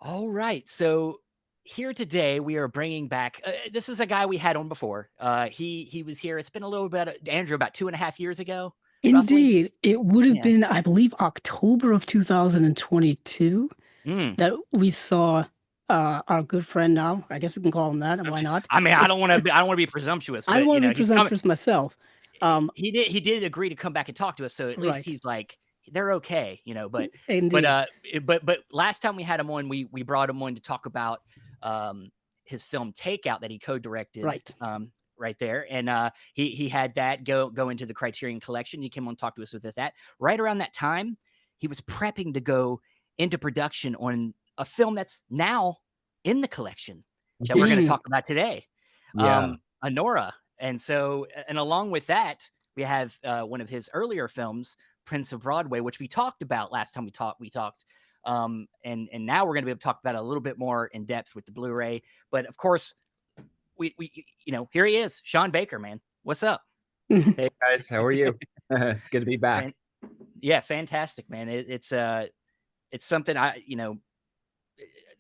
All right. So here today we are bringing back. This is a guy we had on before. He was here. It's been a little bit, Andrew, about 2.5 years ago, roughly. Indeed, it would have Yeah. been, I believe, October of 2022 Mm. that we saw our good friend now. I guess we can call him that, and why not? I mean, I don't want to. I don't want to be presumptuous, I don't but want to be he's coming. presumptuous myself. Um, He did agree to come back and talk to us. So at least right, he's like they're okay, But indeed, but last time we had him on, we brought him on to talk about um his film Takeout that he co-directed. right. Right there, and he had that go into the Criterion Collection. He came on and talked to us with that. Right around that time, he was prepping to go into production on a film that's now in the collection that we're going to Mm, talk about today, Yeah. Anora. And so, and along with that, we have one of his earlier films, Prince of Broadway, which we talked about last time we talked. And now we're going to be able to talk about it a little bit more in depth with the Blu-ray. But of course, we here he is, Sean Baker, man. What's up? Hey guys, how are you? It's good to be back. Fan- yeah, fantastic, man. It's something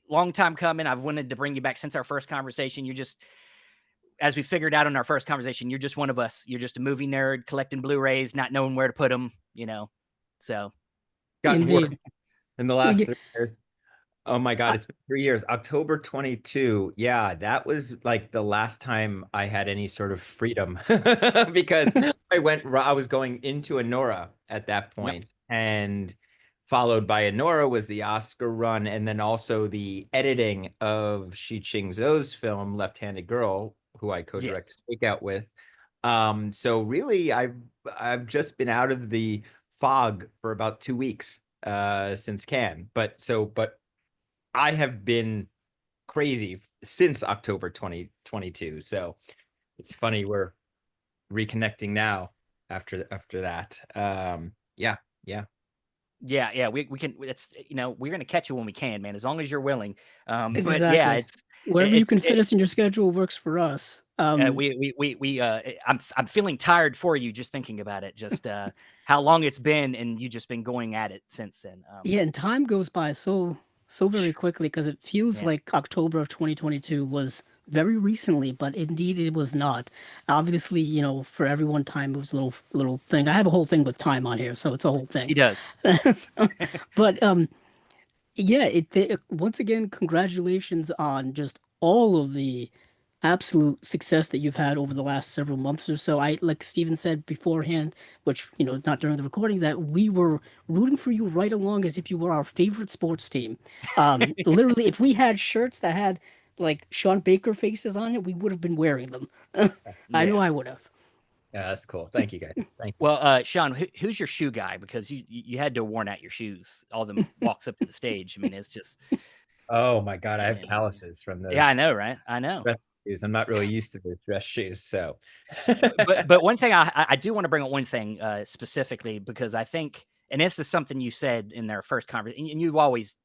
long time coming. I've wanted to bring you back since our first conversation. You're just, as we figured out in our first conversation, you're just one of us. You're just a movie nerd collecting Blu-rays, not knowing where to put them. So Gotten worse indeed. in the last 3 years. Oh my God, it's been 3 years. October 22. Yeah, that was like the last time I had any sort of freedom because I was going into Anora at that yep, point, and followed by Anora was the Oscar run, and then also the editing of Shi Ching Zhou's film Left-Handed Girl, who I yes, co-directed Takeout with. So really, I've just been out of the fog for about 2 weeks since Cannes. But I have been crazy since October 2022. So it's funny we're reconnecting now after that. Yeah, yeah. yeah. We can. It's we're gonna catch you when we can, man. As long as you're willing. But yeah, Exactly. Wherever you it's can fit us in your schedule works for us. I'm feeling tired for you just thinking about it. Just how long it's been, and you just been going at it since then. Yeah, and time goes by so very quickly because it feels Man, like October of 2022 was very recently, but indeed it was not. Obviously, for everyone, time moves a little thing. I have a whole thing with time on here, so it's a whole he thing. does. But yeah, once again, congratulations on just all of the absolute success that you've had over the last several months or so. Like Steven said beforehand, which, not during the recording, that we were rooting for you right along as if you were our favorite sports team. Literally, if we had shirts that had like Sean Baker faces on it, we would have been wearing them. I know Yeah. I would have. Yeah, that's cool. Thank you guys. Thank you. Well, Sean, who's your shoe guy? Because you had to have worn out your shoes. All them walks up to the stage. I mean, it's just Oh my God, I have yeah, calluses from yeah. I those know, right? I know. dress shoes. I'm not really used to those dress shoes, so But one thing I do want to bring up one thing specifically because I think, and this is something you said in their first conversation, and you've always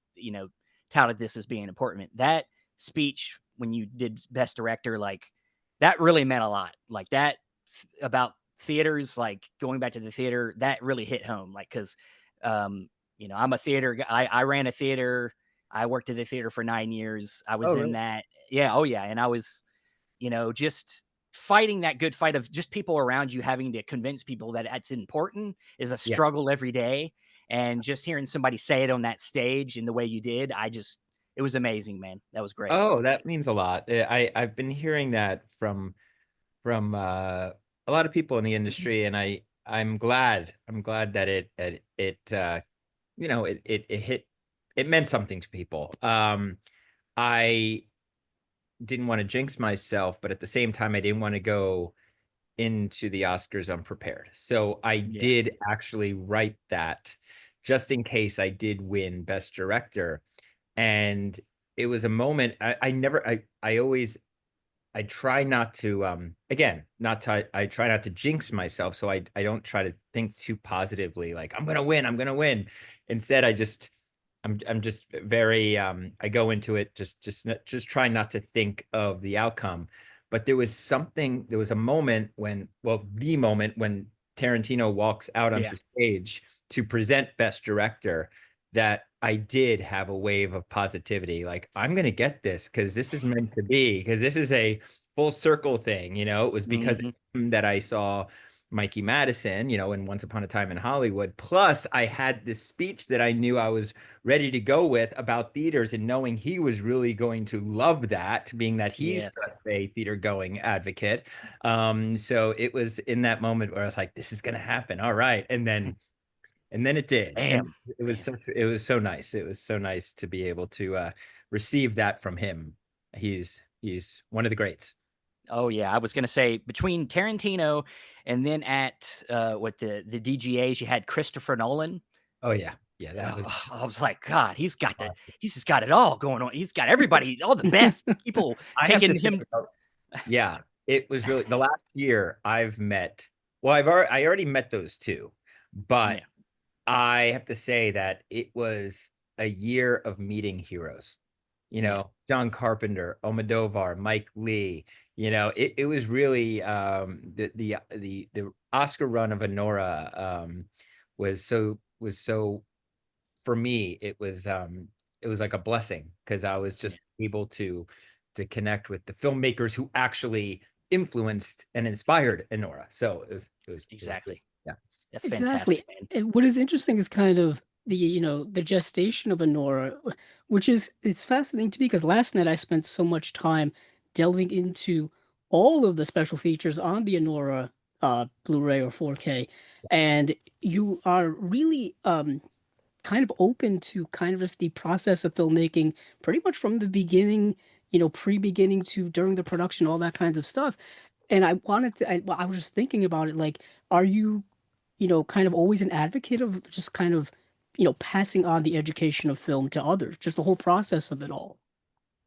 touted this as being important. That speech when you did Best Director, like that really meant a lot. Like that about theaters, like going back to the theater, that really hit home. Like because I'm a theater guy. I ran a theater. I worked at the theater for 9 years. I was Oh, in really? that. Yeah. Oh yeah. And I was just fighting that good fight of just people around you having to convince people that it's important is a Yeah. struggle every day. And just hearing somebody say it on that stage in the way you did, it was amazing, man. That was great. Oh, that means a lot. I've been hearing that from a lot of people in the industry, and I'm glad that it hit, it meant something to people. I didn't want to jinx myself, but at the same time I didn't want to go into the Oscars unprepared. So I Yeah. did actually write that just in case I did win Best Director. And it was a moment I never I always I try not to again, not to I try not to jinx myself, so I don't try to think too positively like I'm gonna win, I'm gonna win. Instead, I'm just very I go into it just trying not to think of the outcome. But there was a moment when, well, the moment when Tarantino walks out Yeah. onto stage to present Best Director, that I did have a wave of positivity. Like, I'm gonna get this because this is meant to be, because this is a full circle thing, you know. It was because of Hmm. him that I saw Mikey Madison, you know, in Once Upon a Time in Hollywood. Plus, I had this speech that I knew I was ready to go with about theaters, and knowing he was really going to love that, being that he's Yes. a theater going advocate. So it was in that moment where I was like, this is gonna happen. All right. And then it did. And Bam. Bam. it was so nice. It was so nice to be able to receive that from him. He's one of the greats. Oh yeah, I was gonna say between Tarantino and then at what the DGAs, you had Christopher Nolan. Oh yeah. Yeah, that was I was like, God, he's just got it all going on. He's got everybody, all the best people I have to taking say, him. yeah, it was really the last year I've met, well, I already met those two, but Yeah, I have to say that it was a year of meeting heroes. You yeah, know, John Carpenter, Almodovar, Mike Lee. You know, it was really the Oscar run of Anora was so, for me, it was like a blessing because I was yeah, just able to connect with the filmmakers who actually influenced and inspired Anora. So it was good. exactly. Yeah. That's Exactly. fantastic, man. And what is interesting is kind of the, the gestation of Anora, which is it's fascinating to me because last night I spent so much time delving into all of the special features on the Anora Blu-ray or 4K. And you are really kind of open to kind of just the process of filmmaking pretty much from the beginning, pre-beginning to during the production, all that kinds of stuff. And I wanted to, I was just thinking about it, like, are you kind of always an advocate of just kind of, passing on the education of film to others, just the whole process of it all.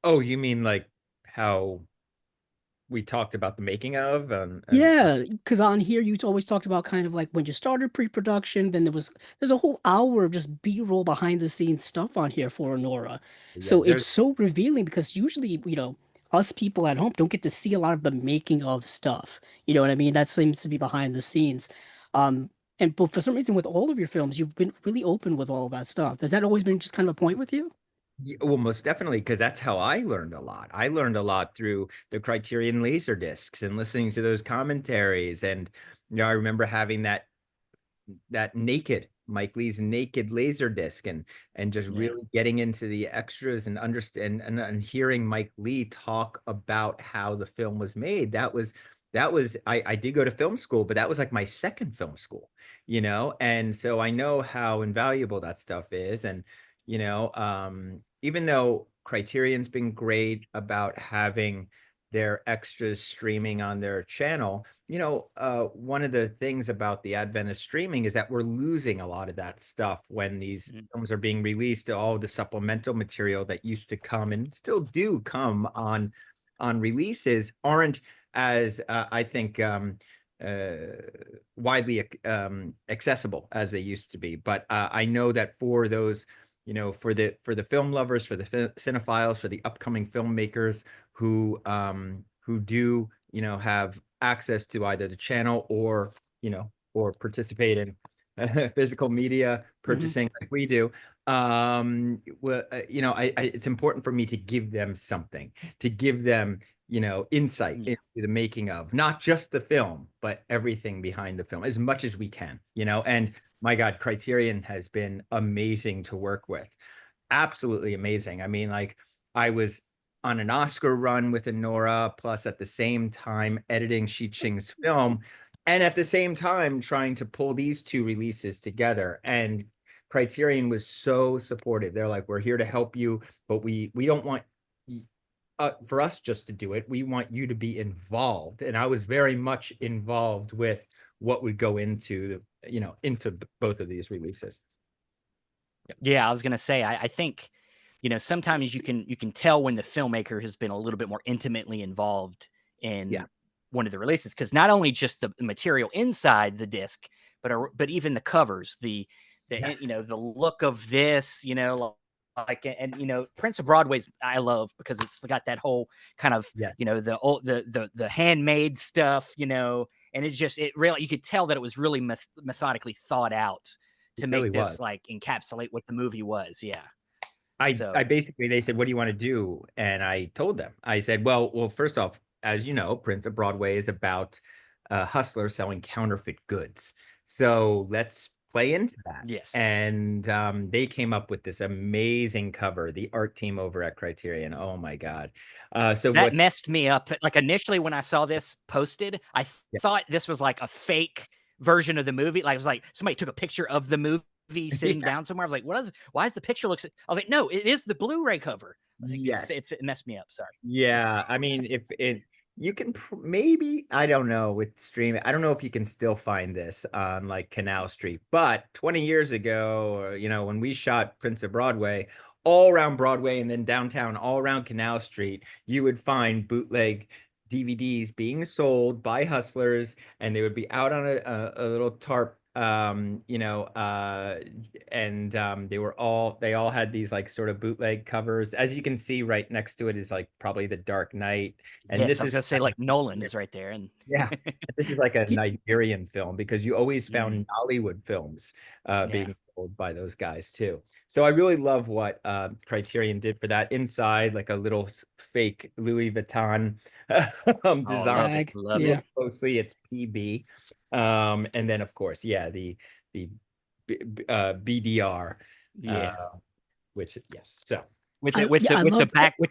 Oh, you mean like how we talked about the making of and Yeah, because on here you always talked about kind of like when you started pre-production, then there's a whole hour of just B-roll behind the scenes stuff on here for Honora. yeah, So it's there's so revealing because usually, us people at home don't get to see a lot of the making of stuff. You know what I mean? That seems to be behind the scenes. Um, and but for some reason with all of your films, you've been really open with all of that stuff. Has that always been just kind of a point with you? well, most definitely, because that's how I learned a lot. I learned a lot through the Criterion laser discs and listening to those commentaries. And you know, I remember having that naked Mike Lee's naked laser disc and just Yeah. really getting into the extras and understand and hearing Mike Lee talk about how the film was made. That was I did go to film school, but that was like my second film school, you know, and so I know how invaluable that stuff is. And you know, even though Criterion's been great about having their extras streaming on their channel, you know, one of the things about the advent of streaming is that we're losing a lot of that stuff when these Mhm. films are being released. All the supplemental material that used to come and still do come on releases aren't as I think uh, widely accessible as they used to be. But I know that for those, you know, for the film lovers, for the cinephiles, for the upcoming filmmakers who do, you know, have access to either the channel or, you know, or participate in physical media Hmm. purchasing like we do. Well, you know, it's important for me to give them something, to give them, you know, insight Yeah. into the making of not just the film, but everything behind the film as much as we can, you know. And my God, Criterion has been amazing to work with. Absolutely amazing. I mean, like, I was on an Oscar run with Anora, plus at the same time editing Shi Ching's film, and at the same time trying to pull these two releases together. And Criterion was so supportive. They're like, "We're here to help you, but we don't want for us just to do it. We want you to be involved." And I was very much involved with what would go into you know, into both of these releases. Yeah, I was gonna say, I think, sometimes you can tell when the filmmaker has been a little bit more intimately involved Yeah, in one of the releases, because not only just the material inside the disc, but even the covers, yeah, the look of this, like, and Prince of Broadway's I love because it's got that whole kind of, yeah. the old the handmade stuff, and it really, you could tell that it was really methodically thought out, It to really make was. this like encapsulate what the movie was. Yeah. I So basically, they said, "What do you want to do?" And I told them, I said, well, first off, as you know, Prince of Broadway is about a hustler selling counterfeit goods. So let's play into that. yes. And they came up with this amazing cover, the art team over at Criterion. Oh my God. So That what, messed me up. Like initially when I saw this posted, I yeah, thought this was like a fake version of the movie. Like it was like somebody took a picture of the movie sitting yeah, down somewhere. I was like, why is the picture looks I was like, no, it is the Blu-ray cover. I was like, yes. it messed me up. Sorry. Yeah, I mean, if it you can maybe, I don't know, with streaming, I don't know if you can still find this on like Canal Street, but 20 years ago, or, when we shot Prince of Broadway, all around Broadway and then downtown, all around Canal Street, you would find bootleg DVDs being sold by hustlers, and they would be out on a little tarp, and they all had these like sort of bootleg covers. As you can see, right next to it is like probably The Dark Knight, and Yes, this I was is gonna say like Nolan is right there. And yeah, this is like a Y- Nigerian film, because you always mm, found Hollywood films yeah. being sold by those guys too. So I really love what Criterion did for that. Inside, like a little fake Louis Vuitton Oh, design. love it. Bag. Love it. Yeah. Look closely, it's PB. And then of course, yeah, the BDR, uh, Yeah. which yes. So With I it with yeah, the I with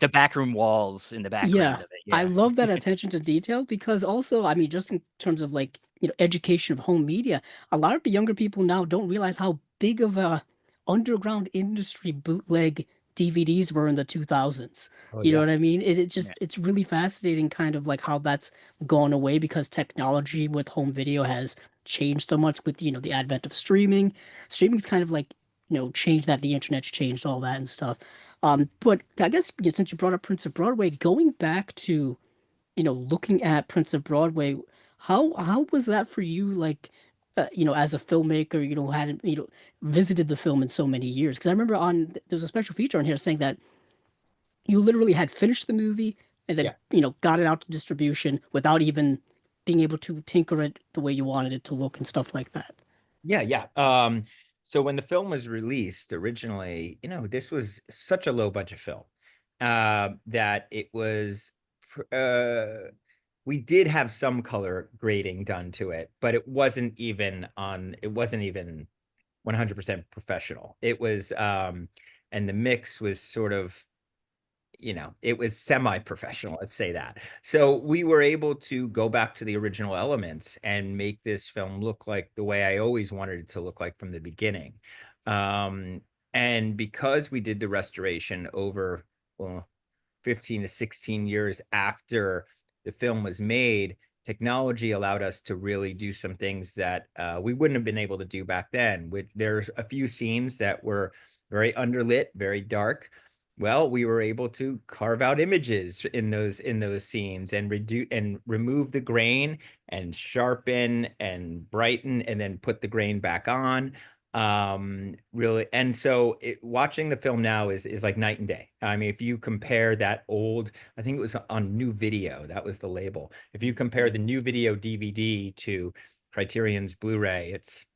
the love backroom walls in the yeah. background of it. I Yeah. love that attention to detail because also, I mean, just in terms of like, education of home media, a lot of the younger people now don't realize how big of a underground industry bootleg DVDs were in the 2000s. oh You know yeah, what I mean? It Yeah. just it's really fascinating kind of like how that's gone away because technology with home video has changed so much with, the advent of streaming. Streaming's kind of like, changed that, the internet's changed all that and stuff. But I guess since you brought up Prince of Broadway, going back to, looking at Prince of Broadway, how was that for you? Like, as a filmmaker, hadn't visited the film in so many years. Because I remember there's a special feature on here saying that you literally had finished the movie and then yeah. got it out to distribution without even being able to tinker it the way you wanted it to look and stuff like that. Yeah, yeah. So when the film was released originally, this was such a low budget film, that it was, we did have some color grading done to it, but it wasn't even 100% professional. It was, and the mix was sort of, it was semi-professional, let's say that. So we were able to go back to the original elements and make this film look like the way I always wanted it to look like from the beginning. Um, and because we did the restoration over, well, 15 to 16 years after the film was made, technology allowed us to really do some things that we wouldn't have been able to do back then. There's a few scenes that were very underlit, very dark. Well, we were able to carve out images in those scenes and reduce and remove the grain and sharpen and brighten and then put the grain back on. Really, and so watching the film now is like night and day. I mean, if you compare that old, I think it was on New Video, that was the label. If you compare the New Video DVD to Criterion's Blu-ray, it's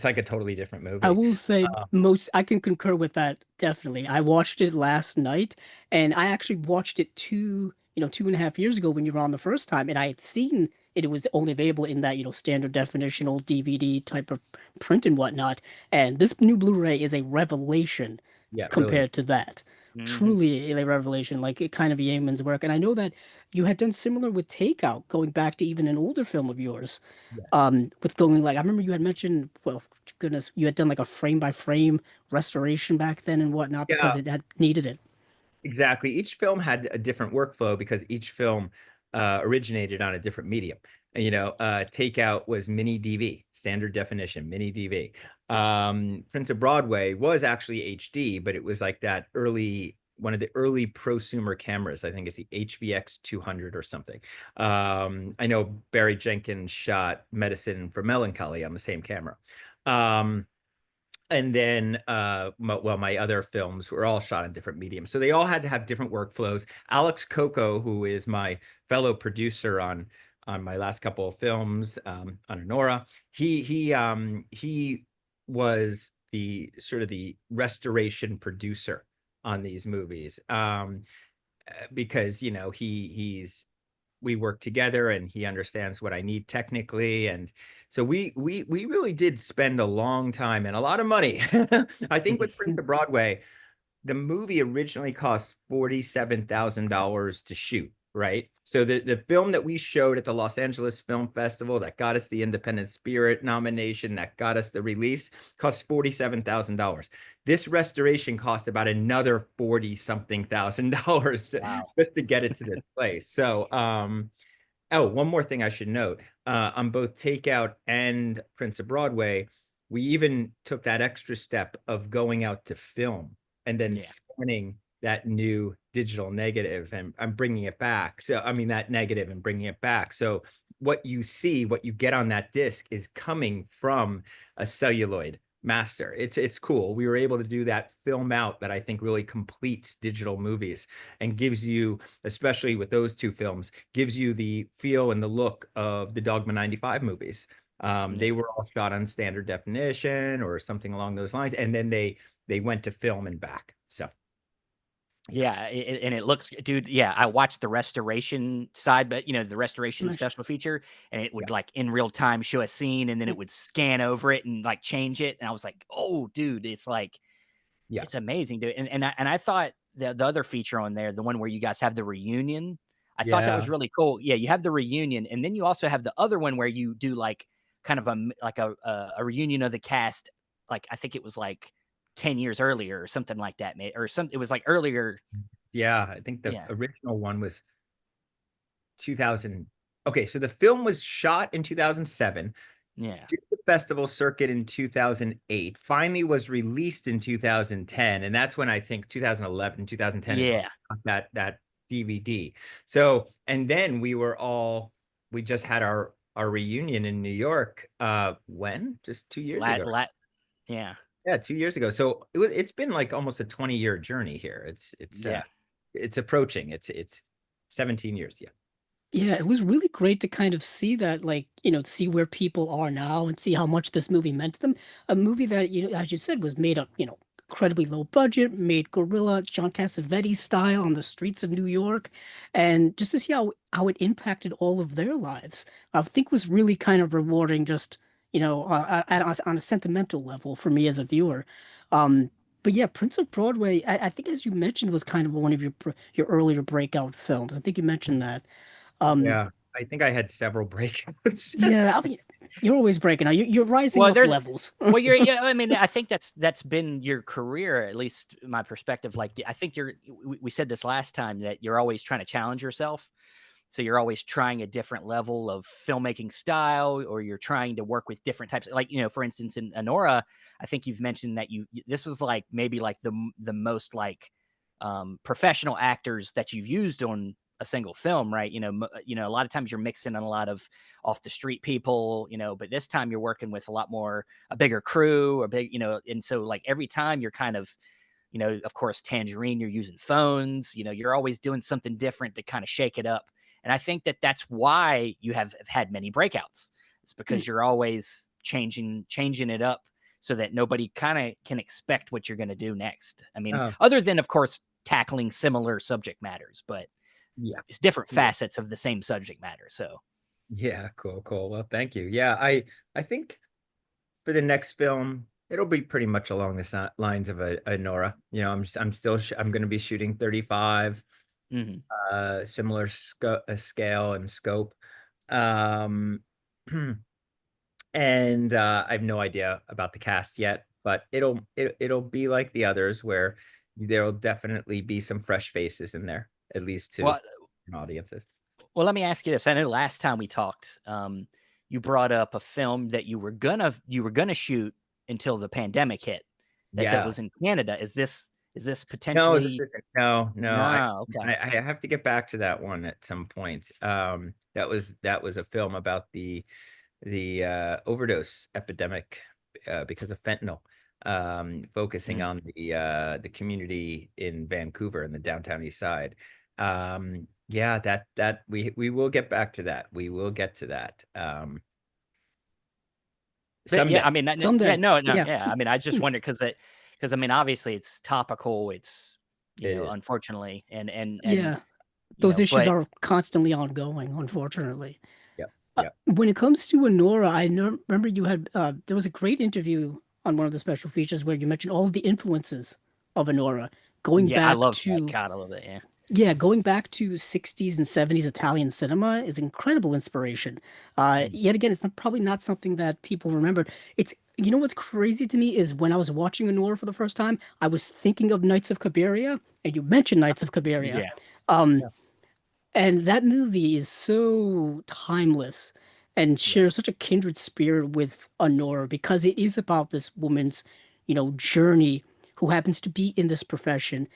like a totally different I movie. will say Uh, I can concur with that definitely. I watched it last night and I actually watched it 2.5 years ago when you were on the first time and I had seen it was only available in that, standard definition old DVD type of print and whatnot. And this new Blu-ray is a revelation yeah, really. compared to that. Hmm. Truly a revelation, like it kind of Yeoman's work. And I know that you had done similar with Takeout, going back to even an older film of yours Yeah. with going like I remember you had mentioned, well, goodness, you had done like a frame by frame restoration back then and whatnot because Yeah, it had needed it. exactly. Each film had a different workflow because each film originated on a different medium. Takeout was mini DV, standard definition, mini DV. Prince of Broadway was actually HD, but it was like one of the early prosumer cameras. I think it's the HVX 200 or something. I know Barry Jenkins shot Medicine for Melancholy on the same camera. And then my other films were all shot in different mediums, so they all had to have different workflows. Alex Coco, who is my fellow producer on my last couple of films, on Anora, he was the sort of the restoration producer on these movies. Because we work together and he understands what I need technically. And so we really did spend a long time and a lot of money. I think with Prince of Broadway, the movie originally cost $47,000 to shoot, right? So the film that we showed at the Los Angeles Film Festival that got us the Independent Spirit nomination, that got us the release, cost $47,000. This restoration cost about another 40 something thousand dollars Wow. just to get it to this place. So oh, one more thing I should note. On both Takeout and Prince of Broadway, we even took that extra step of going out to film and then Yeah. scanning that new digital negative and I'm bringing it back. So, I mean, that negative and bringing it back. So, what you see, what you get on that disc is coming from a celluloid master. It's cool. We were able to do that film out that I think really completes digital movies and gives you, especially with those two films, gives you the feel and the look of the Dogma 95 movies. Yeah. They were all shot on standard definition or something along those lines, and then they went to film and back. So Yeah, and it looks, dude. Yeah, I watched the restoration side, but the restoration Nice. special feature, and it yeah, would like in real time show a scene, and then it would scan over it and like change it, and I was like, oh, dude, it's like yeah, it's amazing, dude. And I thought the other feature on there, the one where you guys have the reunion, I thought that yeah. was really cool. Yeah, you have the reunion, and then you also have the other one where you do like kind of a reunion of the cast. Like I think it was like 10 years earlier or something like that, or some. It was like earlier. Yeah, I think the Yeah, original one was 2000. Okay, so the film was shot in 2007, yeah, did the festival circuit in 2008, finally was released in 2010, and that's when I think 2011, 2010 is when yeah. we got that DVD. So, and then we just had our reunion in New York when? Just 2 years Lat, ago. lat. Yeah, Yeah, 2 years ago. So it's been like almost a 20-year journey here. yeah. It's approaching. It's 17 years. Yeah. Yeah, it was really great to kind of see that, like, see where people are now and see how much this movie meant to them. A movie that, as you said, was made up, incredibly low budget, made guerrilla John Cassavetes style on the streets of New York, and just to see how it impacted all of their lives, I think was really kind of rewarding. Just on a sentimental level for me as a viewer. Um, but yeah, Prince of Broadway, I think as you mentioned, was kind of one of your earlier breakout films. I think you mentioned that. Um, Yeah. I think I had several breakouts. yeah, I mean, you're always breaking out. You're rising Well, up there's levels. well, you're yeah, I mean, I think that's been your career, at least my perspective. Like, I think we said this last time that you're always trying to challenge yourself. So you're always trying a different level of filmmaking style, or you're trying to work with different types. Like, for instance, in Anora, I think you've mentioned that this was like maybe like the most like professional actors that you've used on a single film, right? A lot of times you're mixing in a lot of off the street people, but this time you're working with a bigger crew, a big, and so like every time you're kind of, of course, Tangerine, you're using phones, you're always doing something different to kind of shake it up. And I think that that's why you have had many breakouts. It's because you're always changing it up so that nobody kind of can expect what you're going to do next. I mean, Oh, other than, of course, tackling similar subject matters, but yeah. it's different Yeah. facets of the same subject matter. So, Yeah, cool, cool. Well, thank you. Yeah, I think for the next film, it'll be pretty much along the lines of a Nora. I'm still I'm going to be shooting 35, mhm. similar scale and scope. Um and I have no idea about the cast yet, but it'll be like the others where there'll definitely be some fresh faces in there, at least to Well, audiences. Well, let me ask you this. I know last time we talked, you brought up a film that you were gonna shoot until the pandemic hit. That Yeah. was in Canada. Is this No, this potentially? isn't. No, no. No. Okay. I have to get back to that one at some point. That was a film about the overdose epidemic because of fentanyl, focusing Mm. on the community in Vancouver in the downtown east side. Yeah, that we will get back to that. We will get to that. But yeah, Someday. I mean, Someday. no, no, Yeah. yeah. I mean, I just wonder because I mean, obviously, it's topical. It's It is. unfortunately, and Yeah. Those issues but are constantly ongoing, unfortunately. Yep. Yep. When it comes to Anora, remember you had there was a great interview on one of the special features where you mentioned all of the influences of Anora, going yeah, I back love that. to God, I love that. Yeah, going back to 60s and 70s Italian cinema is incredible inspiration. Mm. Yet again, it's probably not something that people remembered. It's you know what's crazy to me is when I was watching Anora for the first time, I was thinking of Knights of Cabiria, and you mentioned Knights of Cabiria. yeah, Um, Yeah. and that movie is so timeless and yeah, shares such a kindred spirit with Honora because it is about this woman's, journey who happens to be in this profession,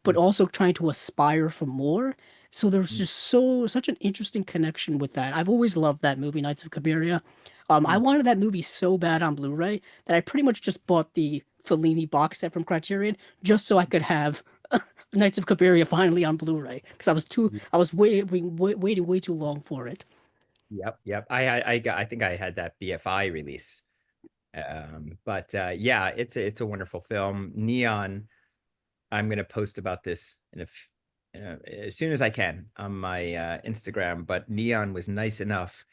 but Mm. also trying to aspire for more. So there's Mm. just such an interesting connection with that. I've always loved that movie, Knights of Cabiria. I Mm. wanted that movie so bad on Blu-ray that I pretty much just bought the Fellini box set from Criterion just so I could have Knights of Cabiria finally on Blu-ray because I was waiting way too long for it. Yep. Yep. I think I had that BFI release. But yeah, it's a wonderful film. Neon. I'm gonna post about this as soon as I can on my Instagram. But Neon was nice enough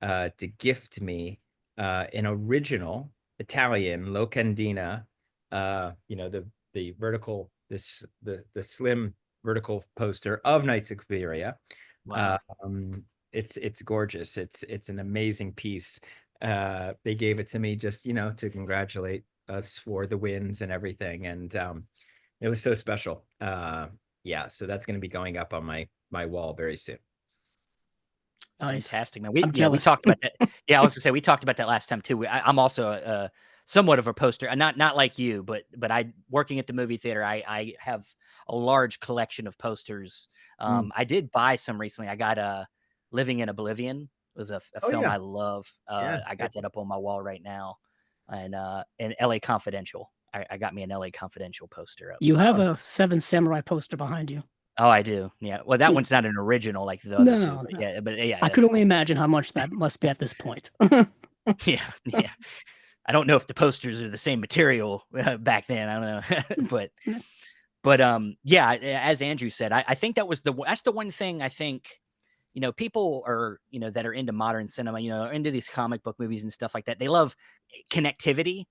to gift me an original Italian locandina. The vertical the slim vertical poster of Knights of Cabiria. wow. It's gorgeous. It's an amazing piece. They gave it to me just to congratulate us for the wins and everything, and it was so special. Yeah, so that's going to be going up on my wall very soon. Nice. Fantastic, man. I'm We jealous. talked about that. Yeah, I was gonna say we talked about that last time too. I'm also somewhat of a poster, not like you, but I working at the movie theater. I have a large collection of posters. Mm. I did buy some recently. I got Living in Oblivion was a Oh film yeah, I love. yeah. I got that up on my wall right now, and L.A. Confidential. I got me an L.A. Confidential poster up. You have Oh, a Seven Samurai poster behind you. Oh, I do. Yeah. Well, that Hmm. one's not an original like the other two, No, but no. yeah, I could that's only cool. imagine how much that must be at this point. Yeah, yeah. I don't know if the posters are the same material back then. I don't know, but yeah. As Andrew said, I think that's the one thing I think people are that are into modern cinema, into these comic book movies and stuff like that. They love connectivity,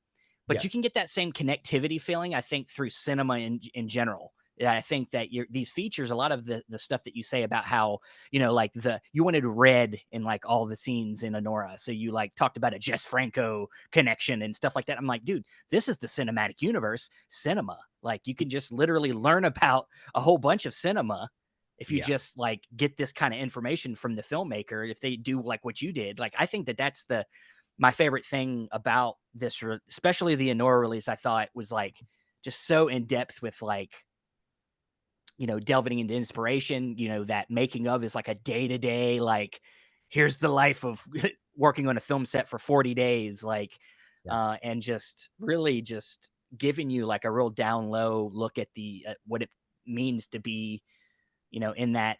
but you yes. can get that same connectivity feeling, I think, through cinema in general. Yeah, I think that these features, a lot of the stuff that you say about how, like you wanted red in like all the scenes in Anora. So you like talked about a Jess Franco connection and stuff like that. I'm like, dude, this is the cinematic universe, cinema. Like you can just literally learn about a whole bunch of cinema if you Yeah. just like get this kind of information from the filmmaker, if they do like what you did. Like I think that that's my favorite thing about this, especially the Anora release. I thought was like just so in depth with like delving into inspiration. That making of is like a day-to-day, like here's the life of working on a film set for 40 days, like Yeah. and just really just giving you like a real down low look at what it means to be in that,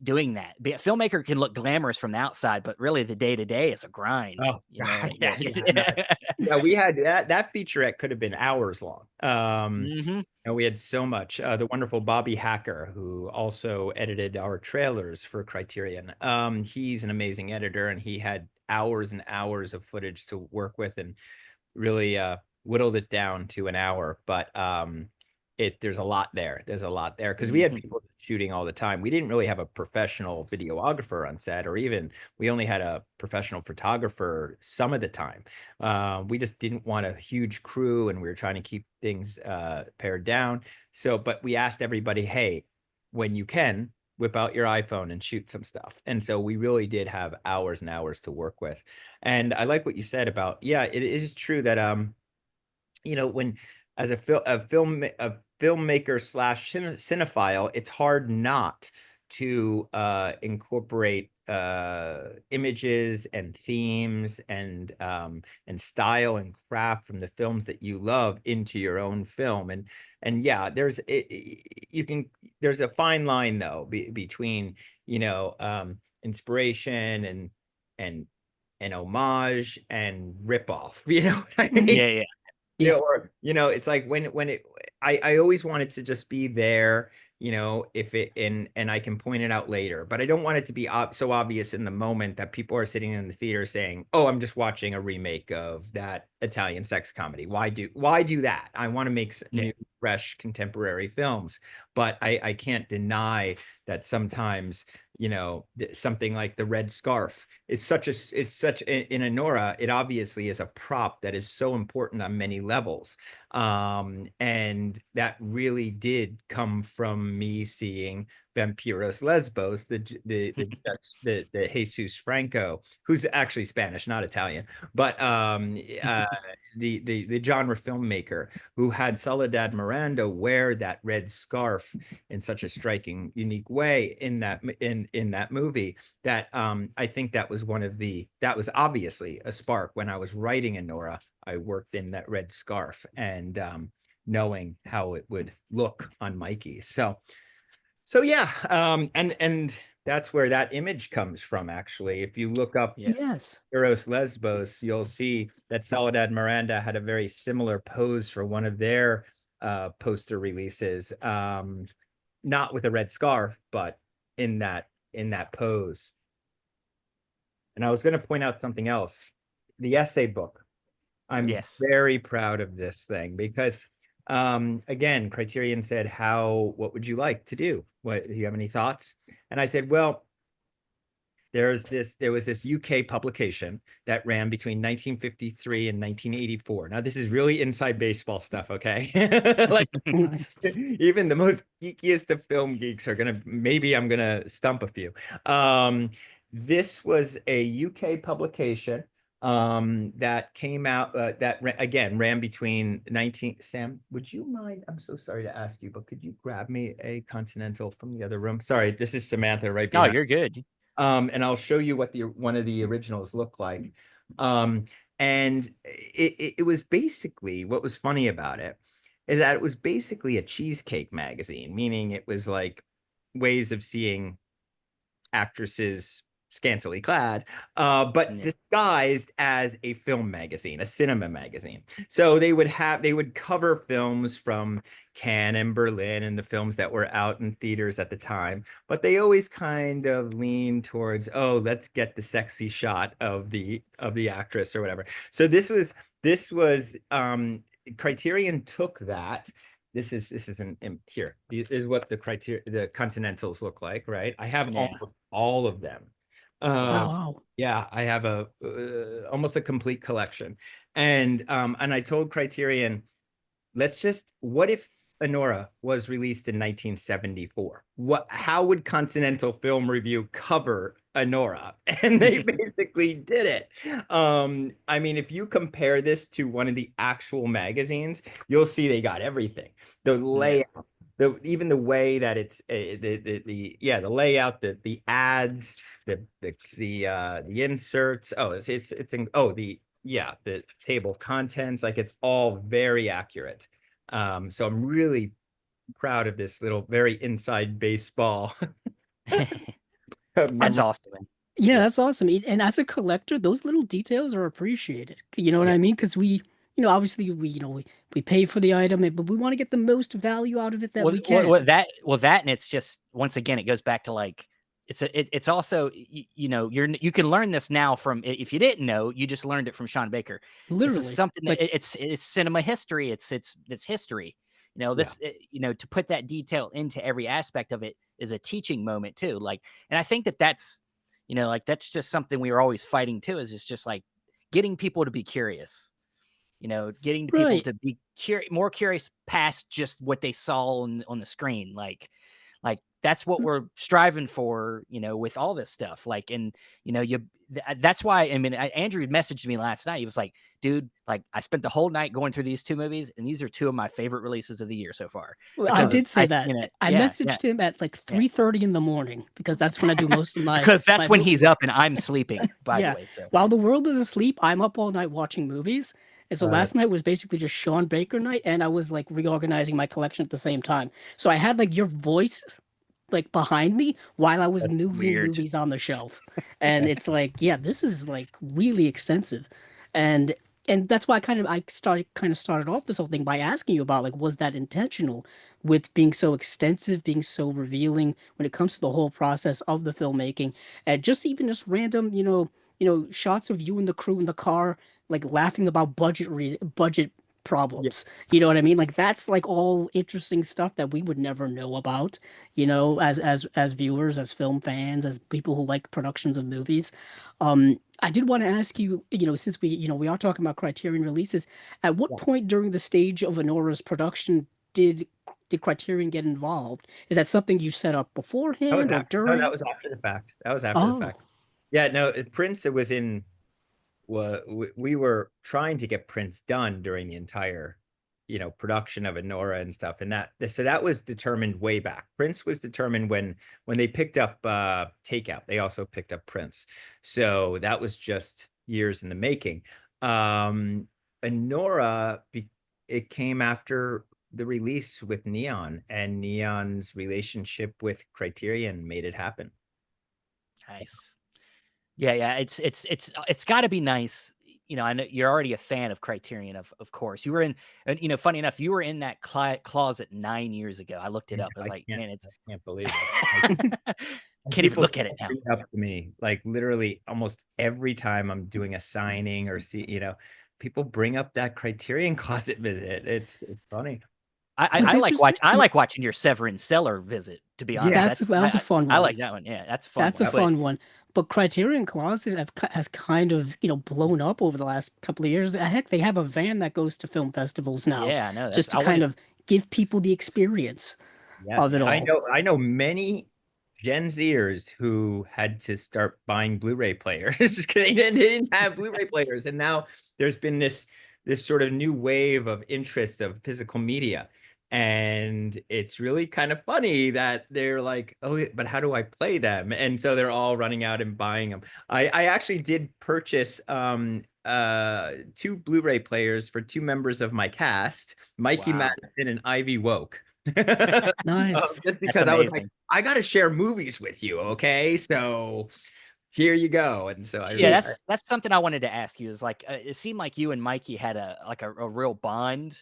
doing that. Be a filmmaker can look glamorous from the outside, but really the day to day is a grind. Oh, God, Yeah. yeah. No, yeah, we had that featurette could have been hours long. Hmm. And we had so much. The wonderful Bobby Hacker, who also edited our trailers for Criterion. He's an amazing editor, and he had hours and hours of footage to work with, and really whittled it down to an hour. But there's a lot there. There's a lot there because we had Hmm. people shooting all the time. We didn't really have a professional videographer on set, or even we only had a professional photographer some of the time. We just didn't want a huge crew, and we were trying to keep things pared down. So, but we asked everybody, hey, when you can, whip out your iPhone and shoot some stuff. And so we really did have hours and hours to work with. And I like what you said about, yeah, it is true that when as a filmmaker slash cinephile, it's hard not to incorporate images and themes and style and craft from the films that you love into your own film. And yeah, there's a fine line though between inspiration and an homage and ripoff. You know what I mean? Yeah, yeah. Yeah, Yeah. or it's like when it I always want it to just be there, if it and I can point it out later, but I don't want it to be so obvious in the moment that people are sitting in the theater saying, "Oh, I'm just watching a remake of that Italian sex comedy." Why do that? I want to make Yeah. new, fresh, contemporary films, but I can't deny that sometimes something like the red scarf is such in Anora, it obviously is a prop that is so important on many levels. And that really did come from me seeing Vampiros Lesbos, the Jesus Franco, who's actually Spanish, not Italian, but the genre filmmaker who had Soledad Miranda wear that red scarf in such a striking, unique way in that movie, that I think that was that was obviously a spark. When I was writing Anora, I worked in that red scarf, and knowing how it would look on Mikey. So yeah, and that's where that image comes from. Actually, if you look up Yes. Yes. Eros Lesbos, you'll see that Soledad Miranda had a very similar pose for one of their poster releases. Not with a red scarf, but in that pose. And I was going to point out something else. The essay book. I'm Yes. very proud of this thing because again, Criterion said, what would you like to do? Do you have any thoughts? And I said, well, there was this UK publication that ran between 1953 and 1984. Now, this is really inside baseball stuff, okay? Like, Nice. even the most geekiest of film geeks maybe I'm gonna stump a few. This was a UK publication that came out that again ran between 19. Sam, would you mind? I'm so sorry to ask you, but could you grab me a Continental from the other room? Sorry, this is Samantha right No, behind. you're good. And I'll show you what one of the originals look like. And it was basically, what was funny about it is that it was basically a cheesecake magazine, meaning it was like ways of seeing actresses scantily clad, but Yeah. disguised as a film magazine, a cinema magazine. So they would cover films from Cannes and Berlin and the films that were out in theaters at the time, but they always kind of lean towards, oh, let's get the sexy shot of the actress or whatever. So this was Criterion took that. This is here. This is what the Continentals look like, right? I have Yeah. all of them. Oh, wow. Yeah, I have almost a complete collection. And I told Criterion, what if Anora was released in 1974? How would Continental Film Review cover Anora? And they basically did it. I mean, if you compare this to one of the actual magazines, you'll see they got everything. The layout, even the way that it's the layout, the ads, the inserts. Oh, the table of contents, like it's all very accurate. So I'm really proud of this little very inside baseball. That's awesome, man. Yeah, that's awesome. And as a collector, those little details are appreciated. You know what Yeah. I mean? Because obviously we pay for the item, but we want to get the most value out of it that we can. And it's just, once again, it goes back to like, it's also, you can learn this now from, if you didn't know, you just learned it from Sean Baker. This is Literally. something that Like, it's cinema history. It's history. To put that detail into every aspect of it is a teaching moment too. Like, and I think that's, that's just something we were always fighting too, is it's just like getting people to be curious, getting people right. to be more curious past just what they saw on the screen. Like that's what we're striving for, with all this stuff. Like, and that's why, I mean, Andrew messaged me last night. He was like, dude, like I spent the whole night going through these two movies, and these are two of my favorite releases of the year so far. Well, I Because did say that. I yeah, messaged him at like yeah. 3:30 in the morning because that's when I do most of my because that's my when movie he's work. up and I'm sleeping, by Yeah. the way. So While the world is asleep, I'm up all night watching movies. And so All right. last night was basically just Sean Baker night, and I was like reorganizing my collection at the same time. So I had like your voice like behind me while I was That's moving Weird. movies on the shelf. And it's like, yeah, this is like really extensive. And that's why I started off this whole thing by asking you about like, was that intentional with being so extensive, being so revealing when it comes to the whole process of the filmmaking, and just even just random, shots of you and the crew in the car, like laughing about budget yeah. problems. You know what I mean? Like that's like all interesting stuff that we would never know about, as viewers, as film fans, as people who like productions of movies. I did want to ask you, since we are talking about Criterion releases, at what Yeah. point during the stage of Anora's production did Criterion get involved? Is that something you set up beforehand or No, that during? was after the fact. That was after the Oh, fact. Yeah, no, Prince, it was in, well, we were trying to get Prince done during the entire, production of Anora and stuff. And so that was determined way back. Prince was determined when they picked up Takeout, they also picked up Prince. So that was just years in the making. Anora, it came after the release with Neon, and Neon's relationship with Criterion made it happen. Nice. Yeah. It's got to be nice. I know you're already a fan of Criterion, of course. You were in, and funny enough, you were in that closet 9 years ago. I looked it Yeah, up. I was like, man, it's I can't believe it. And can't even people look at still it now. bring it up to me, like literally almost every time I'm doing a signing or people bring up that Criterion Closet visit. It's funny. what's interesting? I like watching your Severin Cellar visit. To be honest, Yeah. That was a fun I one. like that one. Yeah, that's a fun That's a one. But fun one. But Criterion Closet has kind of, blown up over the last couple of years. Heck, they have a van that goes to film festivals now yeah, no, that's just to I kind wanted. of give people the experience of Yes, it all. I know many Gen Zers who had to start buying Blu-ray players because they didn't have Blu-ray players, and now there's been this sort of new wave of interest of physical media, and it's really kind of funny that they're like, oh, but how do I play them? And so they're all running out and buying them. I actually did purchase two Blu-ray players for two members of my cast, Mikey Wow, Madison and Ivy Woke. Nice. Just that's because I was like, amazing. I got to share movies with you, okay? So here you go. And so Yeah, It, that's something I wanted to ask you. Is like it seemed like you and Mikey had a real bond.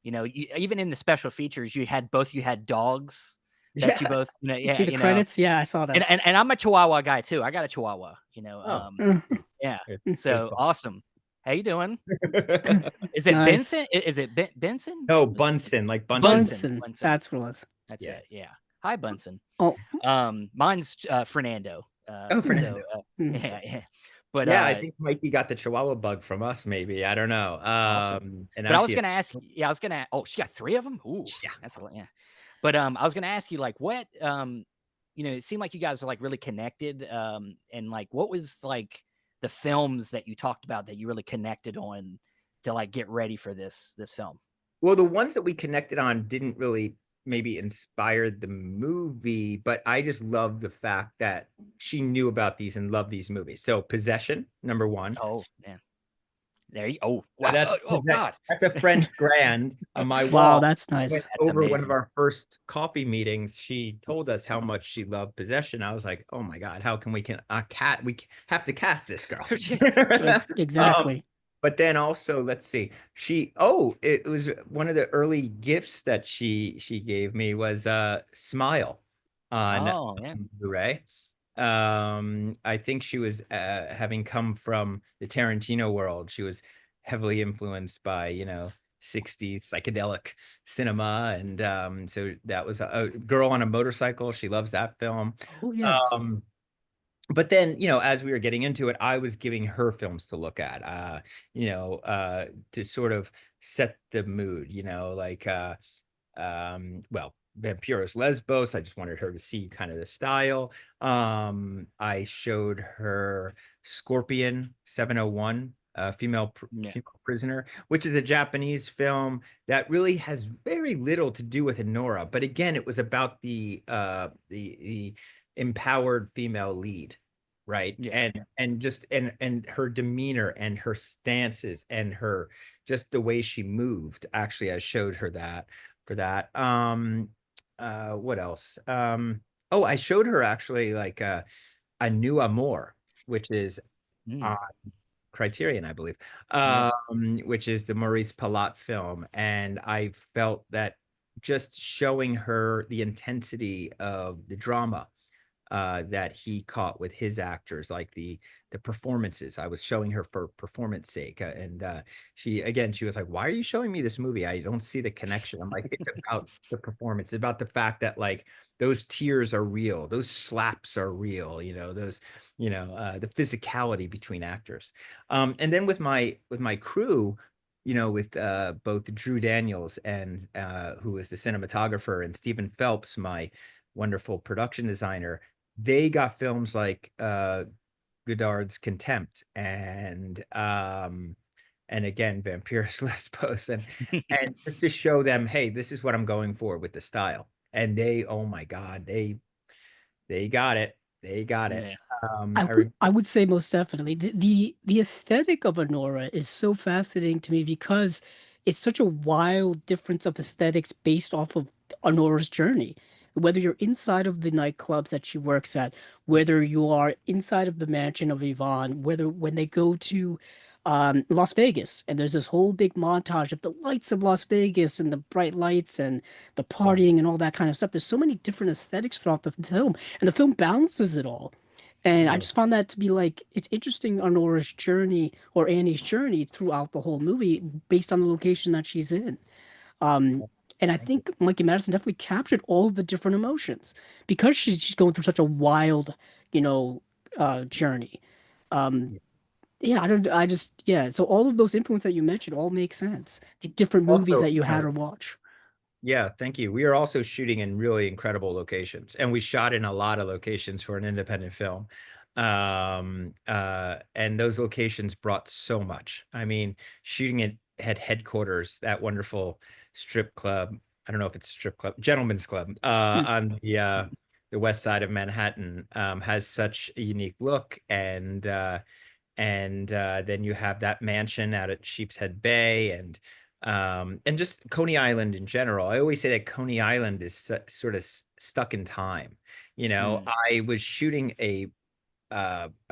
Even in the special features, you had dogs that you yeah. both, you see the credits? Yeah, I saw and that. I'm a Chihuahua guy too. I got a Chihuahua. Oh, Yeah. good So awesome. How you doing? call. Is it Nice. Benson? Is it Benson? No, Bunsen, like Bunsen. Bunsen. Bunsen. Bunsen. That's what it was. That's Yeah. it. Yeah. Hi, Bunsen. Oh, Mine's Fernando. Oh, So Fernando. hmm. yeah. But Yeah, I think Mikey got the Chihuahua bug from us, maybe. I don't know. awesome. And But now I was she, gonna ask. Yeah, I was gonna. Oh, she got three of them. Ooh, yeah. that's a lot. Yeah. But I was gonna ask you like what it seemed like you guys are like really connected. And like what was like the films that you talked about that you really connected on to like get ready for this film? Well, the ones that we connected on didn't really maybe inspire the movie, but I just love the fact that she knew about these and loved these movies. So Possession, number one. Oh man, there you. Oh wow. That's Oh God, that's a French grand on my Wow, wall. that's Went nice. that's over one of amazing. our first coffee meetings. She told us how much she loved Possession. I was like, oh my God, how can we have to cast this girl. um, Exactly. but then also, let's see, it was one of the early gifts that she gave me was Smile on Oh yeah. Blu-ray. I think she was having come from the Tarantino world. She was heavily influenced by 60s psychedelic cinema, and so that was a Girl on a Motorcycle. She loves that film. Oh, yes. um but then, as we were getting into it, I was giving her films to look at, to sort of set the mood, like well, Vampiros Lesbos. I just wanted her to see kind of the style. I showed her Scorpion 701, Yeah. female prisoner, which is a Japanese film that really has very little to do with Anora. But again, it was about the empowered female lead, right? Yeah. And just and her demeanor and her stances and her just the way she moved. Actually, I showed her that for that. What else? Oh, I showed her actually like a new Amour, which is on Mm, Criterion, I believe, yeah. which is the Maurice Palat film. And I felt that just showing her the intensity of the drama that he caught with his actors, like the performances. I was showing her for performance sake, and she was like, "Why are you showing me this movie? I don't see the connection." I'm like, "It's about the performance. It's about the fact that like those tears are real, those slaps are real. Those, the physicality between actors." And then with my crew. With both Drew Daniels and who is the cinematographer, and Stephen Phelps, my wonderful production designer, they got films like Godard's Contempt and again Vampiros Lesbos and just to show them, hey, this is what I'm going for with the style. And they, oh my God, they got it. They got it. Yeah. I would say most definitely the aesthetic of Anora is so fascinating to me because it's such a wild difference of aesthetics based off of Anora's journey. Whether you're inside of the nightclubs that she works at, whether you are inside of the mansion of Yvonne, whether when they go to Las Vegas and there's this whole big montage of the lights of Las Vegas and the bright lights and the Yeah, partying and all that kind of stuff. There's so many different aesthetics throughout the film, and the film balances it all. And I yeah, just found that to be like, it's interesting Honora's journey or Annie's journey throughout the whole movie based on the location that she's in. Um, and I thank you. think Mikey Madison definitely captured all of the different emotions because she's going through such a wild, you know, journey. Um, Yeah. yeah, yeah. So all of those influences that you mentioned all make sense. The different movies Also, that you had her watch. yeah, thank you. We are also shooting in really incredible locations, and we shot in a lot of locations for an independent film. And those locations brought so much. I mean, shooting it at headquarters, that wonderful strip club. I don't know if it's a strip club, gentlemen's club, Hmm. on the west side of Manhattan, has such a unique look, and then you have that mansion out at Sheepshead Bay, and just Coney Island in general. I always say that Coney Island is sort of stuck in time. Mm, I was shooting a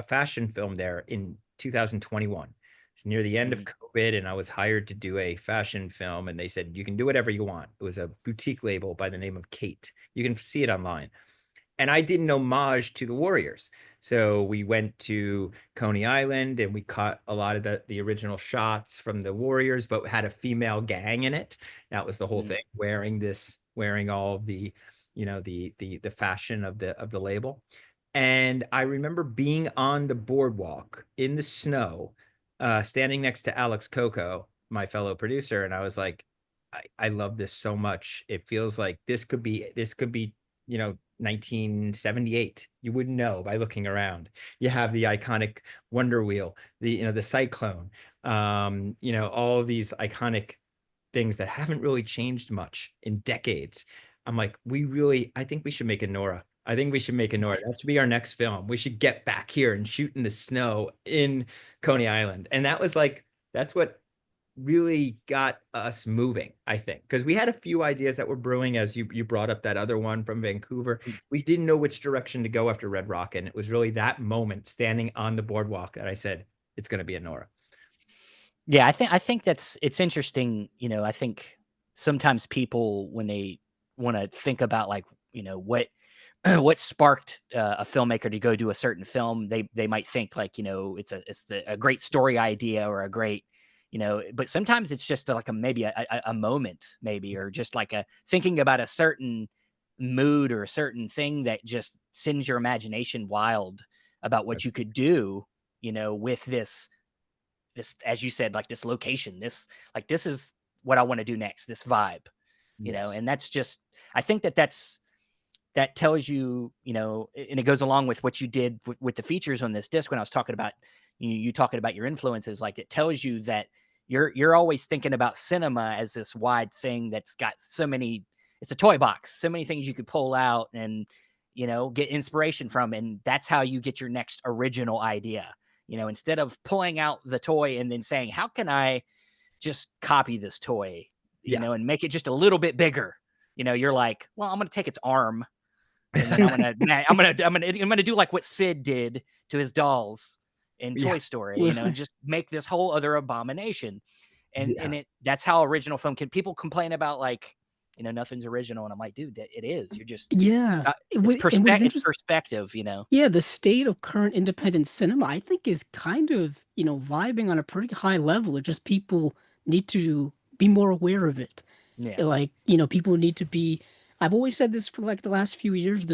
fashion film there in 2021. It's near the end of mm, COVID, and I was hired to do a fashion film, and they said you can do whatever you want. It was a boutique label by the name of Kate. You can see it online, and I did an homage to the Warriors. So we went to Coney Island and we caught a lot of the original shots from the Warriors, but had a female gang in it. That was the whole mm, thing, wearing all of the, the fashion of the label. And I remember being on the boardwalk in the snow, standing next to Alex Coco, my fellow producer, and I was like, I love this so much. It feels like this could be 1978. You wouldn't know by looking around. You have the iconic Wonder Wheel, the Cyclone, all of these iconic things that haven't really changed much in decades. I'm like, I think we should make a Nora. I think we should make a Nora. That should be our next film. We should get back here and shoot in the snow in Coney Island. And that's what really got us moving, I think, because we had a few ideas that were brewing, as you brought up that other one from Vancouver. mm. We didn't know which direction to go after Red Rock, and it was really that moment standing on the boardwalk that I said it's going to be a Nora. Yeah, I think it's interesting. I think sometimes people when they want to think about like what what sparked a filmmaker to go do a certain film, they might think like a great story idea or a great but sometimes it's just like maybe a moment maybe or just like a thinking about a certain mood or a certain thing that just sends your imagination wild about what you could do with this as you said like this location this is what I want to do next, this vibe, Yes. and that's just I think that tells you, and it goes along with what you did with the features on this disc when I was talking about you talking about your influences. Like it tells you that you're always thinking about cinema as this wide thing that's got so many. It's a toy box, so many things you could pull out and get inspiration from, and that's how you get your next original idea. Instead of pulling out the toy and then saying, "How can I just copy this toy?" Yeah. And make it just a little bit bigger. You're like, "Well, I'm going to take its arm." and then I'm gonna do like what Sid did to his dolls in Toy Yeah. Story, you know, and just make this whole other abomination. And Yeah. that's how original film can. People complain about like, you know, nothing's original, and I'm like, dude, it is. You're just it's Yeah. not. And what is It's interesting, perspective, you know. yeah, the state of current independent cinema, I think, is kind of, vibing on a pretty high level. It's just people need to be more aware of it. Yeah, Like, people need to be. I've always said this for like the last few years.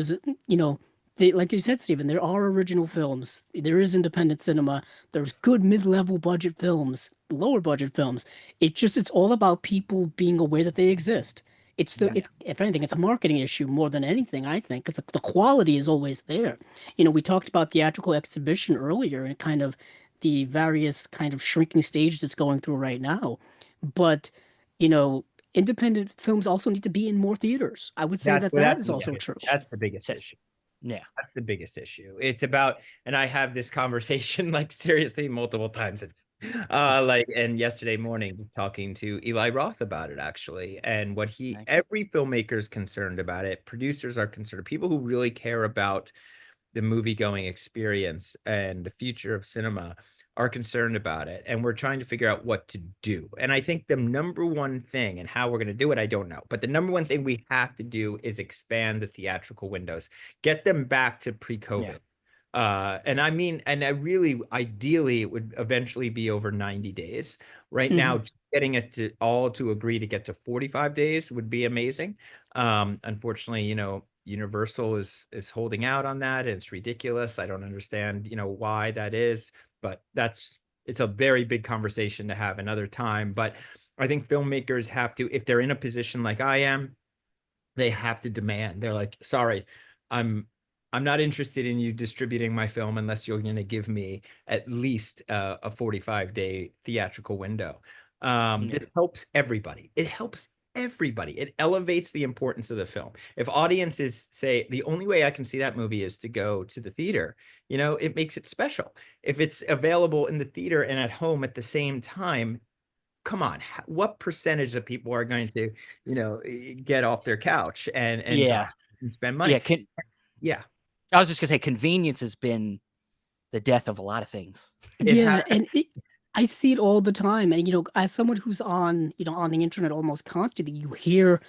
Like you said, Stephen, there are original films. There is independent cinema. There's good mid-level budget films, lower budget films. It's all about people being aware that they exist. Yeah. It's if anything, it's a marketing issue more than anything, I think, because the quality is always there. We talked about theatrical exhibition earlier and kind of the various kind of shrinking stages it's going through right now. But, you know, independent films also need to be in more theaters. I would say That's that well, that that's is the also biggest, true. that's the biggest so, issue. yeah, That's the biggest issue. It's about, and I have this conversation like seriously multiple times. Like, and yesterday morning talking to Eli Roth about it actually, and what nice. every filmmaker is concerned about it. Producers are concerned. People who really care about the movie going experience and the future of cinema are concerned about it, and we're trying to figure out what to do. And I think the number one thing, and how we're going to do it, I don't know, but the number one thing we have to do is expand the theatrical windows, get them back to pre-COVID. And I mean, and I really, ideally, it would eventually be over 90 days. Right Mhm. now, getting us to all to agree to get to 45 days would be amazing. Unfortunately, Universal is holding out on that. And it's ridiculous. I don't understand, why that is, but it's a very big conversation to have another time. But I think filmmakers have to, if they're in a position like I am, they have to demand. They're like, sorry, I'm I'm not interested in you distributing my film unless you're going to give me at least a 45-day theatrical window. Yeah. This helps everybody. It helps everybody. It elevates the importance of the film. If audiences say the only way I can see that movie is to go to the theater, it makes it special. If it's available in the theater and at home at the same time, come on, what percentage of people are going to, get off their couch and drive Yeah. and spend money? Yeah. Yeah, I was just gonna say convenience has been the death of a lot of things. it has. Yeah, and I see it all the time. And as someone who's on the internet almost constantly, you hear,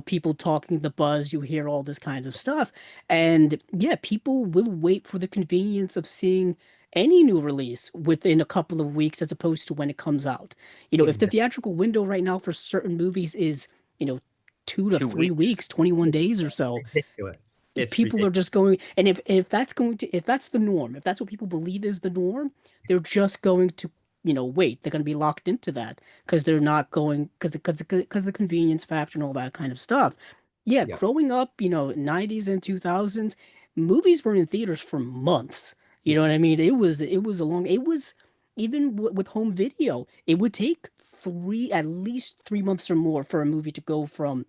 people talking the buzz, you hear all this kinds of stuff. And yeah, people will wait for the convenience of seeing any new release within a couple of weeks as opposed to when it comes out. If the Exactly. theatrical window right now for certain movies is, 2 to 3 weeks, 21 days or so, Ridiculous. It's people are ridiculous. just going, and if that's the norm, if that's what people believe is the norm, they're just going to wait. They're going to be locked into that because they're not going because the convenience factor and all that kind of stuff. Yeah, Yeah. growing up, 90s and 2000s, movies were in theaters for months. You know what I mean? It was even with home video, it would take at least 3 months or more for a movie to go from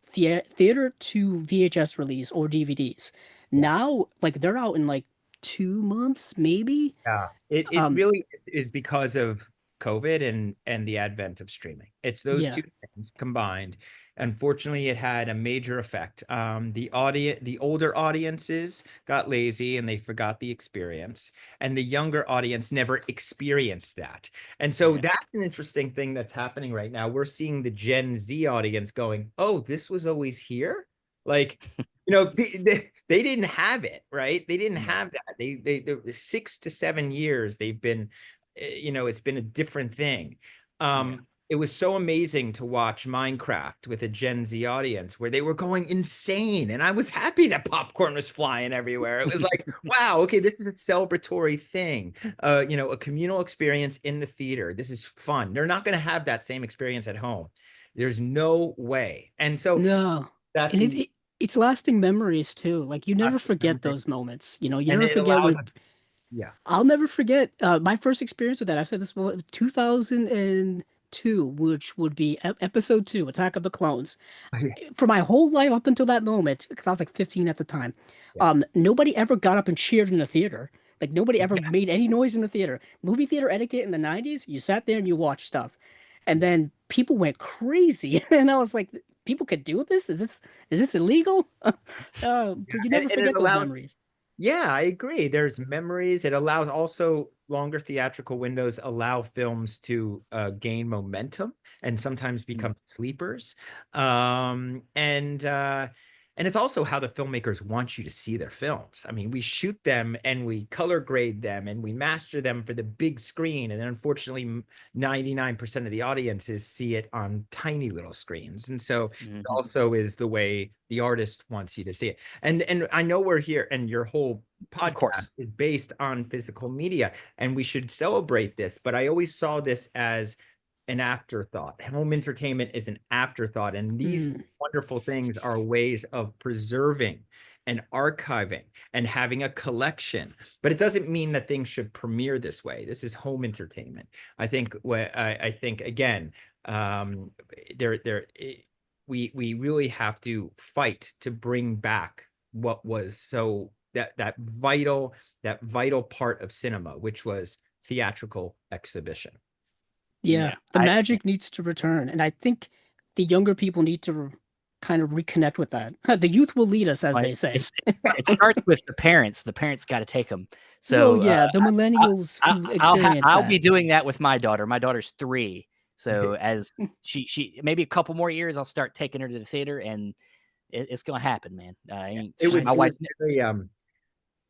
theater to VHS release or DVDs. Yeah. Now, like they're out in like 2 months, maybe. Yeah, it Um, really is because of COVID and the advent of streaming. It's those yeah, two things combined. Unfortunately, it had a major effect. The older audiences got lazy and they forgot the experience, and the younger audience never experienced that. And so Yeah. that's an interesting thing that's happening right now. We're seeing the Gen Z audience going, "Oh, this was always here." Like, they didn't have it, right? They didn't Yeah. have that. They 6 to 7 years they've been, it's been a different thing. Yeah. It was so amazing to watch Minecraft with a Gen Z audience where they were going insane, and I was happy that popcorn was flying everywhere. It was like, wow, okay, this is a celebratory thing, a communal experience in the theater. This is fun. They're not going to have that same experience at home. There's no way. And so no, that and it's lasting memories too. Like you never forget memory, those moments. You and never it forget allows when. us, yeah. I'll never forget my first experience with that. I've said this before, 2002, which would be episode 2, Attack of the Clones. For my whole life up until that moment, because I was like 15 at the time, Yeah. nobody ever got up and cheered in the theater. Like nobody ever made any noise in the theater. Movie theater etiquette in the 90s, you sat there and you watched stuff. And then people went crazy. And I was like, people could do this? Is this illegal? But you never and it forget those allows memories. Yeah, I agree. There's memories. It allows also longer theatrical windows allow films to gain momentum and sometimes become sleepers. And it's also how the filmmakers want you to see their films. I mean, we shoot them and we color grade them and we master them for the big screen. And then unfortunately, 99% of the audiences see it on tiny little screens. And so it also is the way the artist wants you to see it. And I know we're here and your whole podcast is based on physical media and we should celebrate this, but I always saw this as an afterthought. Home entertainment is an afterthought, and these wonderful things are ways of preserving and archiving and having a collection. But it doesn't mean that things should premiere this way. This is home entertainment. I think I think again, we really have to fight to bring back what was so that vital part of cinema, which was theatrical exhibition. Yeah, the magic needs to return, and I think the younger people need to kind of reconnect with that. The youth will lead us, as they say. It starts with the parents. The parents got to take them. Well, So yeah, the millennials who experience I'll that. be doing that with my daughter. My daughter's 3, so as she maybe a couple more years, I'll start taking her to the theater, and it's gonna happen, man. It was my wife. very,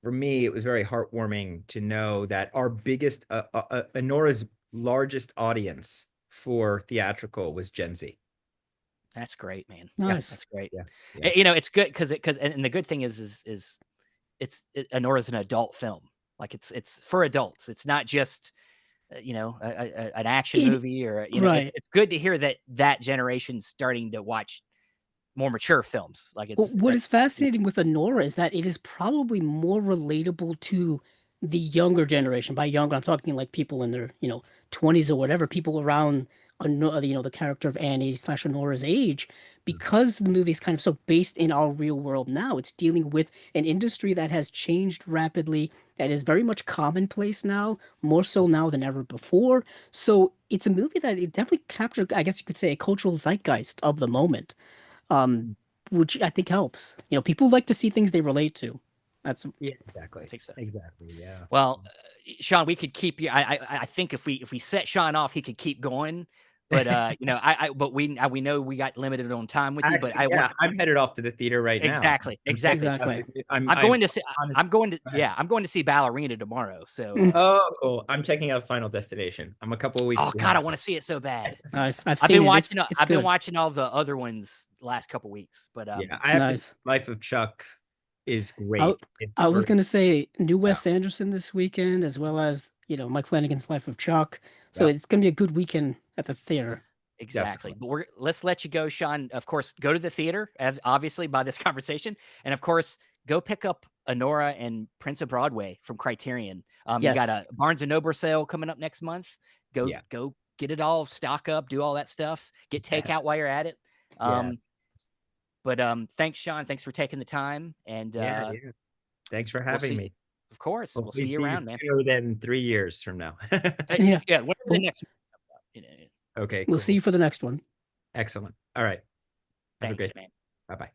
for me, it was very heartwarming to know that our biggest, Anora's largest audience for theatrical was Gen Z. That's great, man. Nice. That's great. Yeah. You know, it's good because and the good thing is Anora's an adult film. Like it's for adults. It's not just you know an action movie or you know. Right. It's good to hear that generation's starting to watch more mature films. Like Well, what is fascinating with Anora is that it is probably more relatable to the younger generation. By younger, I'm talking like people in their 20s or whatever, people around the character of Annie / Anora's age, because the movie is kind of so based in our real world now. It's dealing with an industry that has changed rapidly, that is very much commonplace now, more so now than ever before. So it's a movie that it definitely captured, I guess you could say, a cultural zeitgeist of the moment. Which I think helps. People like to see things they relate to. That's exactly. I think so. Exactly. Yeah. Well, Sean, we could keep you. I think if we set Sean off, he could keep going. But but we know we got limited on time with you. But I'm headed off to the theater right now. Exactly. I'm going to see Ballerina tomorrow. So I'm checking out Final Destination. I'm a couple of weeks. Oh God, I want to see it so bad. Nice. I've been watching. I've been watching all the other ones the last couple weeks. But I have to, Life of Chuck is great. I was gonna say new Wes Anderson this weekend, as well as Mike Flanagan's Life of Chuck. So it's gonna be a good weekend at the theater. Exactly. But let's let you go, Sean. Of course, go to the theater, as obviously by this conversation, and of course, go pick up Anora and Prince of Broadway from Criterion. You got a Barnes and Noble sale coming up next month. Go get it all, stock up, do all that stuff. Get takeout while you're at it. But thanks, Sean. Thanks for taking the time. And thanks for having me. Of course, we'll see you around, man. Sooner than 3 years from now. Whenever the next. Okay. We'll see you for the next one. Excellent. All right. Thanks, man. Bye-bye.